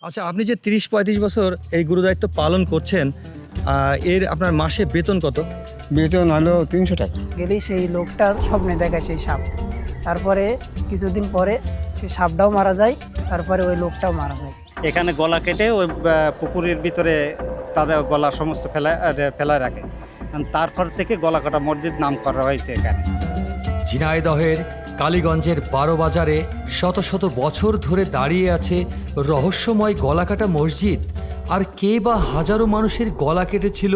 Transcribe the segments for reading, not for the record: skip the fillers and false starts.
আচ্ছা, আপনি যে ৩০-৩৫ বছর এই গুরুদায়িত্ব পালন করছেন, এর আপনার মাসে বেতন কত? বেতন হলো ৩০০ টাকা। গেলেই সেই লোকটার স্বপ্নে দেখায় সেই সাপ। তারপরে কিছুদিন পরে সেই সাপটাও মারা যায়, তারপরে ওই লোকটাও মারা যায়। এখানে গলা কেটে ওই পুকুরের ভিতরে তাদের গলা সমস্ত ফেলায় রাখে। তারপর থেকে গলা কাটা মসজিদ নাম করা হয়েছে এখানে। ঝিনাইদহের কালীগঞ্জের বারোবাজারে শত শত বছর ধরে দাঁড়িয়ে আছে রহস্যময় গলাকাটা মসজিদ। আর কে বা হাজারো মানুষের গলা কেটেছিল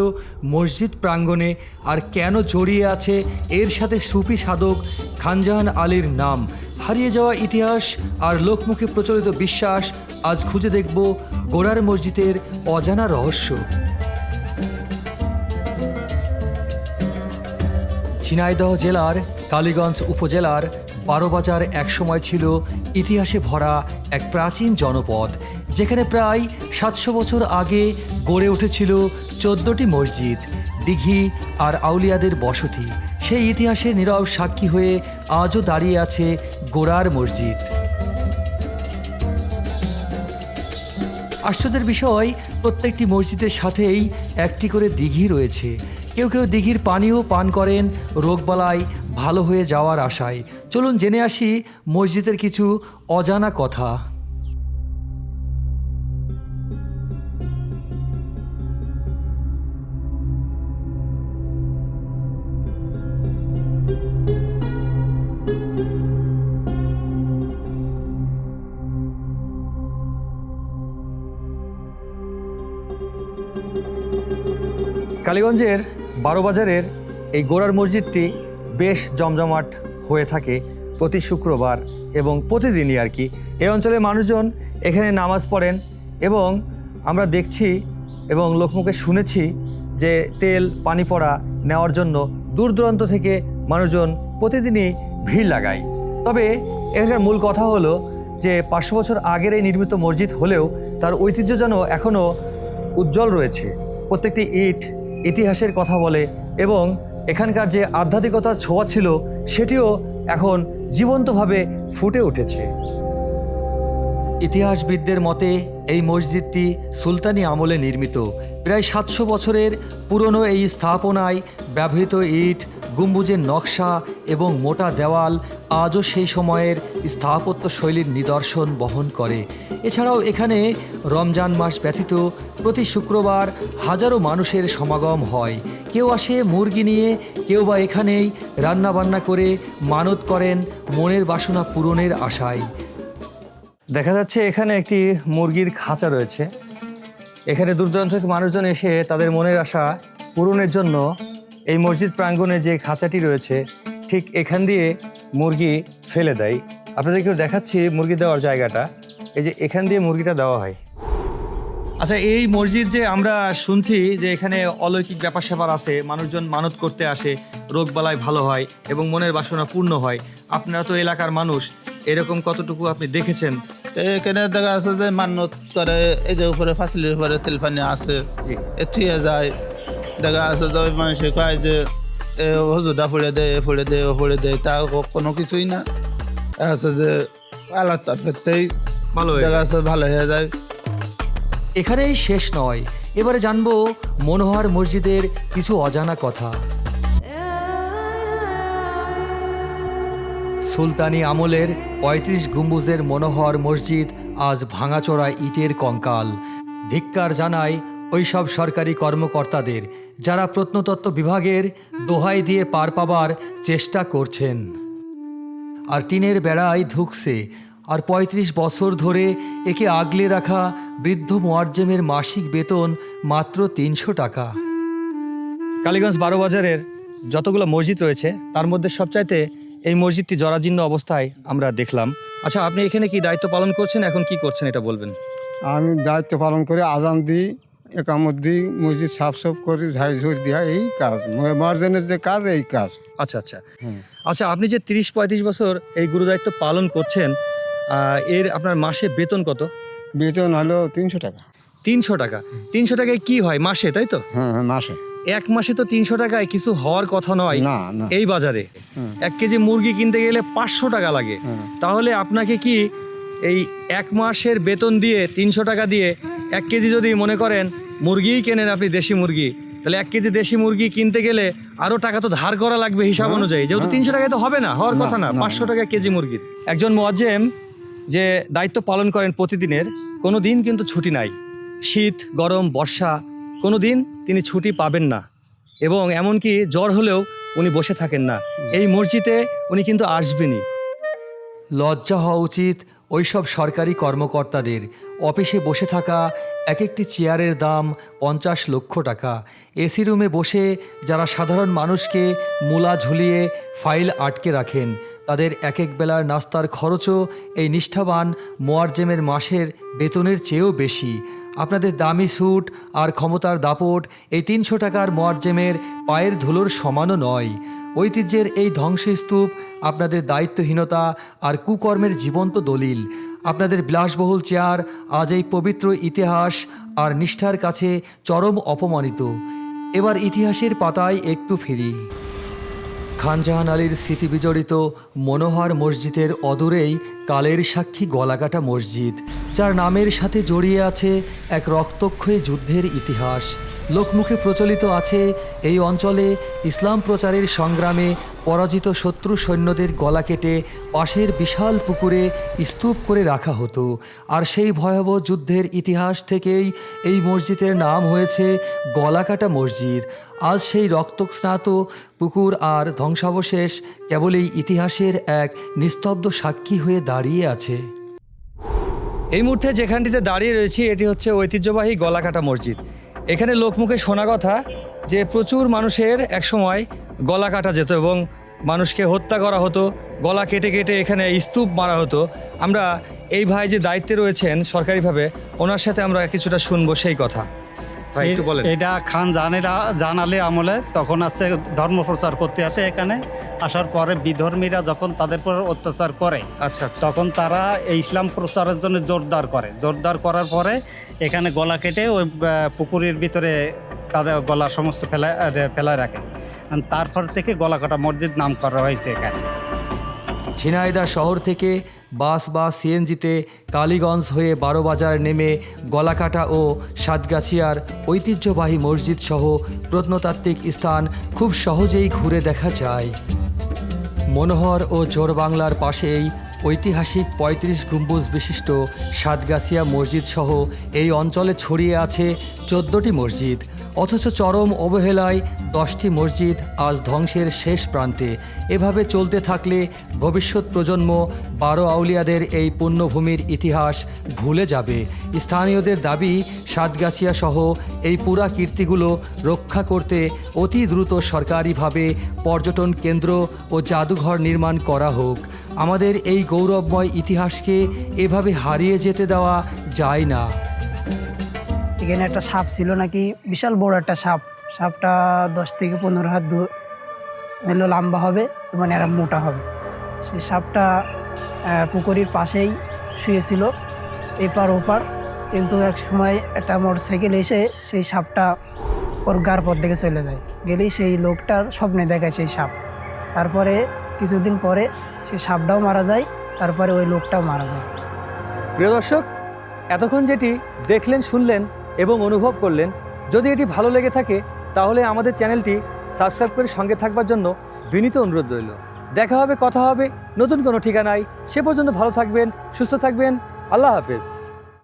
মসজিদ প্রাঙ্গণে, আর কেন জড়িয়ে আছে এর সাথে সুফি সাধক খানজাহান আলীর নাম? হারিয়ে যাওয়া ইতিহাস আর লোকমুখে প্রচলিত বিশ্বাস, আজ খুঁজে দেখব গোড়ার মসজিদের অজানা রহস্য। ঝিনাইদহ জেলার কালীগঞ্জ উপজেলার বারোবাজার একসময় ছিল ইতিহাসে ভরা এক প্রাচীন জনপদ, যেখানে প্রায় ৭০০ বছর আগে গড়ে উঠেছিল ১৪টি মসজিদ, দিঘি আর আউলিয়াদের বসতি। সেই ইতিহাসের নীরব সাক্ষী হয়ে আজও দাঁড়িয়ে আছে গোড়ার মসজিদ। আশ্চর্যের বিষয়, প্রত্যেকটি মসজিদের সাথেই একটি করে দিঘি রয়েছে। কেউ কেউ দিঘির পানিও পান করেন রোগবালাই ভালো হয়ে যাওয়ার আশায়। চলুন জেনে আসি মসজিদের কিছু অজানা কথা। কালীগঞ্জের বারোবাজারের এই গোড়ার মসজিদটি বেশ জমজমাট হয়ে থাকে প্রতি শুক্রবার এবং প্রতিদিনই আর কি। এই অঞ্চলের মানুষজন এখানে নামাজ পড়েন এবং আমরা দেখছি এবং লোকমুখে শুনেছি যে তেল পানি পড়া নেওয়ার জন্য দূর দূরান্ত থেকে মানুষজন প্রতিদিনই ভিড় লাগায়। তবে এখানকার মূল কথা হলো যে ৫০০ বছর আগের এই নির্মিত মসজিদ হলেও তার ঐতিহ্য যেন এখনও উজ্জ্বল রয়েছে। প্রত্যেকটি ইট ইতিহাসের কথা বলে এবং এখানকার যে আধ্যাত্মিকতার ছোঁয়া ছিল সেটিও এখন জীবন্তভাবে ফুটে উঠেছে। ইতিহাসবিদদের মতে এই মসজিদটি সুলতানি আমলে নির্মিত। প্রায় ৭০০ বছরের পুরনো এই স্থাপনায় ব্যবহৃত ইট, গম্বুজের নকশা এবং মোটা দেওয়াল আজও সেই সময়ের স্থাপত্য শৈলীর নিদর্শন বহন করে। এছাড়াও এখানে রমজান মাস ব্যতীত প্রতি শুক্রবার হাজারো মানুষের সমাগম হয়। কেউ আসে মুরগি নিয়ে, কেউ বা এখানেই রান্নাবান্না করে মানত করেন মনের বাসনা পূরণের আশায়। দেখা যাচ্ছে এখানে একটি মুরগির খাঁচা রয়েছে। এখানে দূর দূরান্ত থেকে মানুষজন এসে তাদের মনের আশা পূরণের জন্য এই মসজিদ প্রাঙ্গণে যে খাঁচাটি রয়েছে ঠিক এখান দিয়ে মুরগি ফেলে দেয়। আপনাদেরকেও দেখাচ্ছি মুরগি দেওয়ার জায়গাটা। এই যে এখান দিয়ে মুরগিটা দেওয়া হয়। আচ্ছা, এই মসজিদ যে আমরা শুনছি যে এখানে অলৌকিক ব্যাপার স্যাপার আছে, মানুষজন মানত করতে আসে, রোগবালাই ভালো হয় এবং মনের বাসনা পূর্ণ হয়। আপনারা তো এলাকার মানুষ, এরকম কতটুকু আপনি দেখেছেন? এখানে দেখা আছে যে মান্যত করে, এই যে উপরে ফাঁসিলির উপরে তেলপানি আছে, এঠিয়ে যায়। দেখা আছে যে ওই মানুষে কয় যে হজুরটা ফুড়ে দেয়, ফুড়ে দেয়, ও ফুড়ে দেয়, তা কোনো কিছুই না। আছে যে আল্লাহর তরফেই ভালো দেখা আছে ভালো হয়ে যায়। এখানেই শেষ নয়, এবারে জানবো মনোহর মসজিদের কিছু অজানা কথা। সুলতানি আমলের ৩৫ গম্বুজের মনোহর মসজিদ আজ ভাঙাচোরা ইটের কঙ্কাল। ধিক্কার জানায় ওই সব সরকারি কর্মকর্তাদের যারা প্রত্নতত্ত্ব বিভাগের দোহাই দিয়ে পার পাবার চেষ্টা করছেন। আর টিনের বেড়ায় ধুকছে, আর ৩৫ বছর ধরে একে আগলে রাখা বৃদ্ধ মোয়াজ্জেমের মাসিক বেতন মাত্র ৩০০ টাকা। কালীগঞ্জ বারোবাজারের যতগুলো মসজিদ রয়েছে তার মধ্যে সবচাইতে এই মসজিদটি জরাজীর্ণ অবস্থায় আমরা দেখলাম। আচ্ছা, আপনি এখানে কি দায়িত্ব পালন করছেন, এখন কি করছেন এটা বলবেন? আমি দায়িত্ব পালন করে আজান দিই, একামত দিই, মসজিদ সাফ করি, ঝাড়ি ঝুড়ি দেওয়া, এই কাজ মহাজনের যে কাজ, এই কাজ। আচ্ছা আচ্ছা আচ্ছা, আপনি যে ৩০-৩৫ বছর এই গুরুদায়িত্ব পালন করছেন, এর আপনার মাসে বেতন কত? বেতন হলো ৩০০ টাকা। ৩০০ টাকা? ৩০০ টাকায় কি হয় মাসে, তাই তো? হ্যাঁ, মাসে। এক মাসে তো ৩০০ টাকায় কিছু হওয়ার কথা নয়। না, না। এই বাজারে ১ কেজি মুরগি কিনতে গেলে ৫০০ টাকা লাগে। তাহলে আপনাকে কি এই এক মাসের বেতন দিয়ে 300 টাকা দিয়ে 1 কেজি যদি মনে করেন মুরগিই কেনেন আপনি, দেশি মুরগি, তাহলে 1 কেজি দেশি মুরগি কিনতে গেলে আরও টাকা তো ধার করা লাগবে হিসাব অনুযায়ী, যেহেতু 300 টাকায় তো হবে না, হওয়ার কথা না, 500 টাকা কেজি মুরগির। একজন মুয়াজ্জেম যে দায়িত্ব পালন করেন প্রতিদিনের, কোনো দিন কিন্তু ছুটি নাই। শীত, গরম, বর্ষা, কোনো দিন তিনি ছুটি পাবেন না, এবং এমনকি জ্বর হলেও উনি বসে থাকেন না, এই মসজিদে উনি কিন্তু আসবেনই। লজ্জা হওয়া উচিত ওইসব সরকারি কর্মকর্তাদের। অফিসে বসে থাকা এক একটি চেয়ারের দাম 50 লক্ষ টাকা। এসি রুমে বসে যারা সাধারণ মানুষকে মূলা ঝুলিয়ে ফাইল আটকে রাখেন, তাদের এক এক বেলার নাস্তার খরচও এই নিষ্ঠাবান মোয়াজ্জেমের মাসের বেতনের চেয়েও বেশি। আপনাদের দামি স্যুট আর ক্ষমতার দাপট এই 300 টাকার মোয়াজ্জেমের পায়ের ধুলোর সমানও নয়। ঐতিহ্যের এই ধ্বংসস্তূপ আপনাদের দায়িত্বহীনতা আর কুকর্মের জীবন্ত দলিল। আপনাদের বিলাসবহুল চেয়ার আজ এই পবিত্র ইতিহাস আর নিষ্ঠার কাছে চরম অপমানিত। এবার ইতিহাসের পাতায় একটু ফিরি। খানজাহান আলীর স্মৃতিবিজড়িত মনোহর মসজিদের অদূরেই কালের সাক্ষী গলাকাটা মসজিদ, যার নামের সাথে জড়িয়ে আছে এক রক্তক্ষয়ী যুদ্ধের ইতিহাস। লোকমুখে প্রচলিত আছে এই অঞ্চলে ইসলাম প্রচারের সংগ্রামে পরাজিত শত্রু সৈন্যদের গলা কেটে পাশের বিশাল পুকুরে স্তূপ করে রাখা হতো, আর সেই ভয়াবহ যুদ্ধের ইতিহাস থেকেই এই মসজিদের নাম হয়েছে গলাকাটা মসজিদ। আজ সেই রক্তস্নাত পুকুর আর ধ্বংসাবশেষ কেবল এই ইতিহাসের এক নিস্তব্ধ সাক্ষী হয়ে দাঁড়িয়ে আছে। এই মুহূর্তে যেখানটিতে দাঁড়িয়ে রয়েছি এটি হচ্ছে ঐতিহ্যবাহী গলাকাটা মসজিদ। এখানে লোকমুখে শোনা কথা যে প্রচুর মানুষের একসময় গলা কাটা যেত এবং মানুষকে হত্যা করা হতো, গলা কেটে কেটে এখানে স্তূপ মারা হতো। আমরা এই ভাই যে দায়িত্বে রয়েছেন সরকারিভাবে, ওনার সাথে আমরা কিছুটা শুনবো সেই কথা। ভাই একটু বলেন। এটা খান জাহান আলী আমলে তখন আছে ধর্ম প্রচার করতে আসে এখানে। আসার পরে বিধর্মীরা যখন তাদের উপর অত্যাচার করে, আচ্ছা, তখন তারা এই ইসলাম প্রচারের জন্য জোরদার করার পরে এখানে গলা কেটে ওই পুকুরের ভিতরে তাদের গলা সমস্ত ফেলায় রাখে। তারপর থেকে গলাকাটা মসজিদ নাম করা হয়েছে এখানে। ঝিনাইদহ শহর থেকে বাস বা সিএনজিতে কালীগঞ্জ হয়ে বারোবাজার নেমে গলাকাটা ও সাতগাছিয়ার ঐতিহ্যবাহী মসজিদ সহ প্রত্নতাত্ত্বিক স্থান খুব সহজেই ঘুরে দেখা যায়। মনোহর ও জোরবাংলার পাশেই ঐতিহাসিক 35 গম্বুজ বিশিষ্ট সাতগাছিয়া মসজিদ সহ এই অঞ্চলে ছড়িয়ে আছে 14টি মসজিদ, অথচ চরম অবহেলায় 10টি মসজিদ আজ ধ্বংসের শেষ প্রান্তে। এভাবে চলতে থাকলে ভবিষ্যৎ প্রজন্ম 12 আউলিয়াদের এই পুণ্যভূমির ইতিহাস ভুলে যাবে। স্থানীয়দের দাবি সাতগাছিয়া সহ এই পুরা কীর্তিগুলো রক্ষা করতে অতি দ্রুত সরকারিভাবে পর্যটন কেন্দ্র ও জাদুঘর নির্মাণ করা হোক। আমাদের এই গৌরবময় ইতিহাসকে এভাবে হারিয়ে যেতে দেওয়া যায় না। এখানে একটা সাপ ছিল নাকি, বিশাল বড় একটা সাপ। সাপটা 10 থেকে 15 হাত দূর লম্বা হবে এবং এরা মোটা হবে। সেই সাপটা পুকুরের পাশেই শুয়েছিল, এপার ওপার। কিন্তু এক সময় একটা মোটরসাইকেল এসে সেই সাপটা ওর গার পর দিকে চলে যায়। গেলেই সেই লোকটার স্বপ্নে দেখায় সেই সাপ। তারপরে কিছুদিন পরে সেই সাপটাও মারা যায়, তারপরে ওই লোকটাও মারা যায়। প্রিয় দর্শক, এতক্ষণ যেটি দেখলেন, শুনলেন এবং অনুভব করলেন, যদি এটি ভালো লেগে থাকে তাহলে আমাদের চ্যানেলটি সাবস্ক্রাইব করে সঙ্গে থাকবার জন্য বিনীত অনুরোধ রইল। দেখা হবে, কথা হবে নতুন কোনো ঠিকানায়। সে পর্যন্ত ভালো থাকবেন, সুস্থ থাকবেন। আল্লাহ হাফেজ।